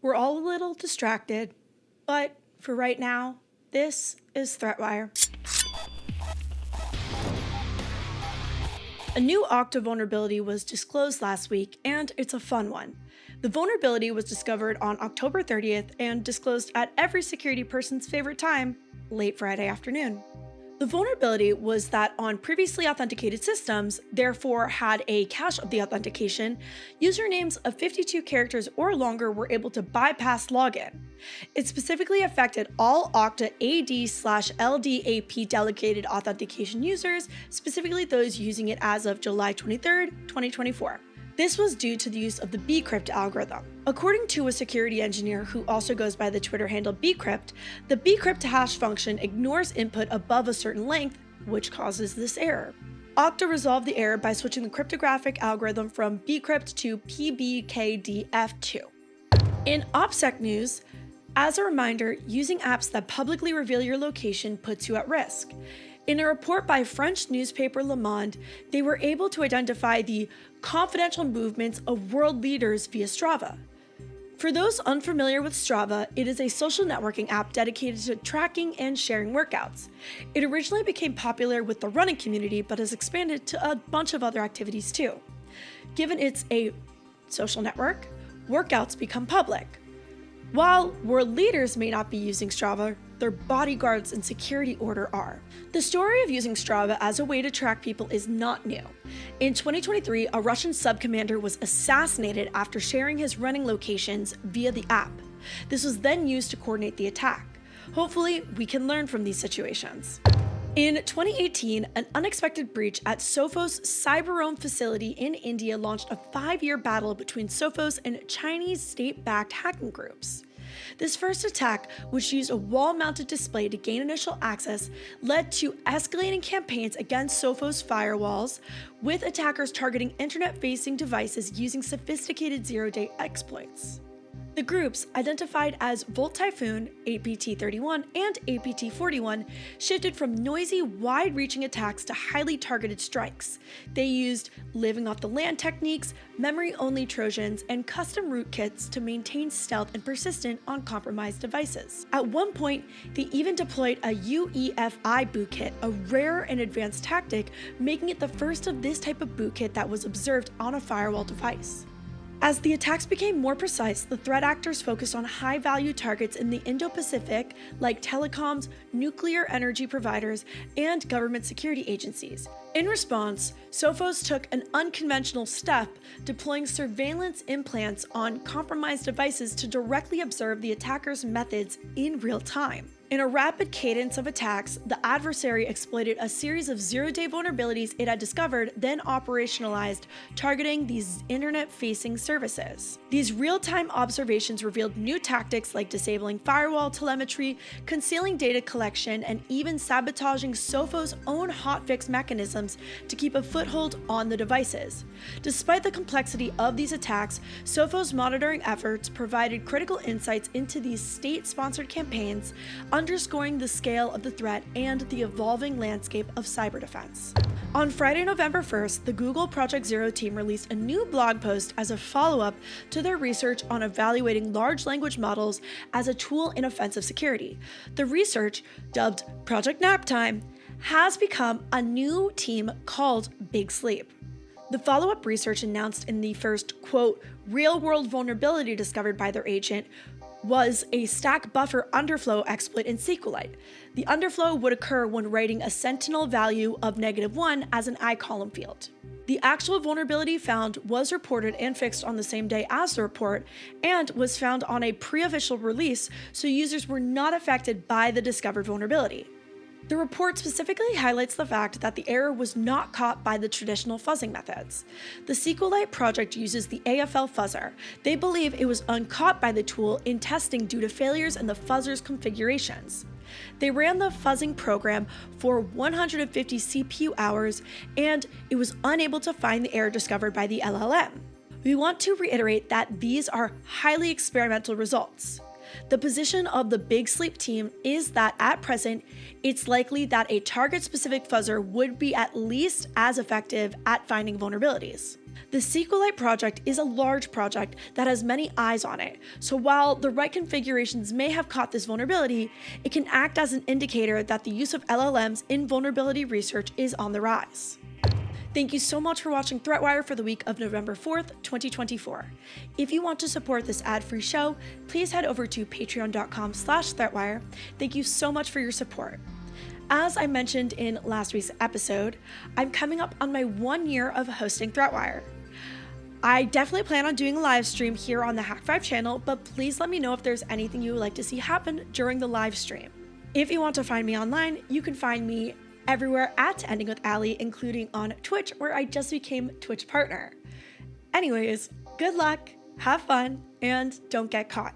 We're all a little distracted, but for right now, this is ThreatWire. A new Okta vulnerability was disclosed last week, and it's a fun one. The vulnerability was discovered on October 30th and disclosed at every security person's favorite time, late Friday afternoon. The vulnerability was that on previously authenticated systems, therefore had a cache of the authentication, usernames of 52 characters or longer were able to bypass login. It specifically affected all Okta AD/LDAP delegated authentication users, specifically those using it as of July 23, 2024. This was due to the use of the bcrypt algorithm. According to a security engineer who also goes by the Twitter handle bcrypt, the bcrypt hash function ignores input above a certain length, which causes this error. Okta resolved the error by switching the cryptographic algorithm from bcrypt to PBKDF2. In OPSEC news, as a reminder, using apps that publicly reveal your location puts you at risk. In a report by French newspaper Le Monde, they were able to identify the confidential movements of world leaders via Strava. For those unfamiliar with Strava, it is a social networking app dedicated to tracking and sharing workouts. It originally became popular with the running community, but has expanded to a bunch of other activities too. Given it's a social network, workouts become public. While world leaders may not be using Strava, their bodyguards and security order are. The story of using Strava as a way to track people is not new. In 2023, a Russian sub-commander was assassinated after sharing his running locations via the app. This was then used to coordinate the attack. Hopefully, we can learn from these situations. In 2018, an unexpected breach at Sophos' cyber-owned facility in India launched a 5-year battle between Sophos and Chinese state-backed hacking groups. This first attack, which used a wall-mounted display to gain initial access, led to escalating campaigns against Sophos firewalls, with attackers targeting internet-facing devices using sophisticated zero-day exploits. The groups, identified as Volt Typhoon, APT-31, and APT-41, shifted from noisy, wide-reaching attacks to highly targeted strikes. They used living off the land techniques, memory-only Trojans, and custom rootkits to maintain stealth and persistence on compromised devices. At one point, they even deployed a UEFI bootkit, a rare and advanced tactic, making it the first of this type of bootkit that was observed on a firewall device. As the attacks became more precise, the threat actors focused on high-value targets in the Indo-Pacific, like telecoms, nuclear energy providers, and government security agencies. In response, Sophos took an unconventional step, deploying surveillance implants on compromised devices to directly observe the attackers' methods in real time. In a rapid cadence of attacks, the adversary exploited a series of zero-day vulnerabilities it had discovered, then operationalized, targeting these internet-facing services. These real-time observations revealed new tactics like disabling firewall telemetry, concealing data collection, and even sabotaging Sophos' own hotfix mechanisms to keep a foothold on the devices. Despite the complexity of these attacks, Sophos' monitoring efforts provided critical insights into these state-sponsored campaigns, underscoring the scale of the threat and the evolving landscape of cyber defense. On Friday, November 1st, the Google Project Zero team released a new blog post as a follow-up to their research on evaluating large language models as a tool in offensive security. The research, dubbed Project Naptime, has become a new team called Big Sleep. The follow-up research announced in the first, quote, real-world vulnerability discovered by their agent was a stack buffer underflow exploit in SQLite. The underflow would occur when writing a sentinel value of -1 as an I-column field. The actual vulnerability found was reported and fixed on the same day as the report, and was found on a pre-official release, so users were not affected by the discovered vulnerability. The report specifically highlights the fact that the error was not caught by the traditional fuzzing methods. The SQLite project uses the AFL fuzzer. They believe it was uncaught by the tool in testing due to failures in the fuzzer's configurations. They ran the fuzzing program for 150 CPU hours, and it was unable to find the error discovered by the LLM. We want to reiterate that these are highly experimental results. The position of the Big Sleep team is that at present, it's likely that a target-specific fuzzer would be at least as effective at finding vulnerabilities. The SQLite project is a large project that has many eyes on it, so while the right configurations may have caught this vulnerability, it can act as an indicator that the use of LLMs in vulnerability research is on the rise. Thank you so much for watching ThreatWire for the week of November 4th, 2024. If you want to support this ad-free show, please head over to patreon.com/ThreatWire. Thank you so much for your support. As I mentioned in last week's episode, I'm coming up on my 1 year of hosting ThreatWire. I definitely plan on doing a live stream here on the Hack5 channel, but please let me know if there's anything you would like to see happen during the live stream. If you want to find me online, you can find me everywhere at Ending with Ali, including on Twitch, where I just became Twitch partner. Anyways, good luck, have fun, and don't get caught.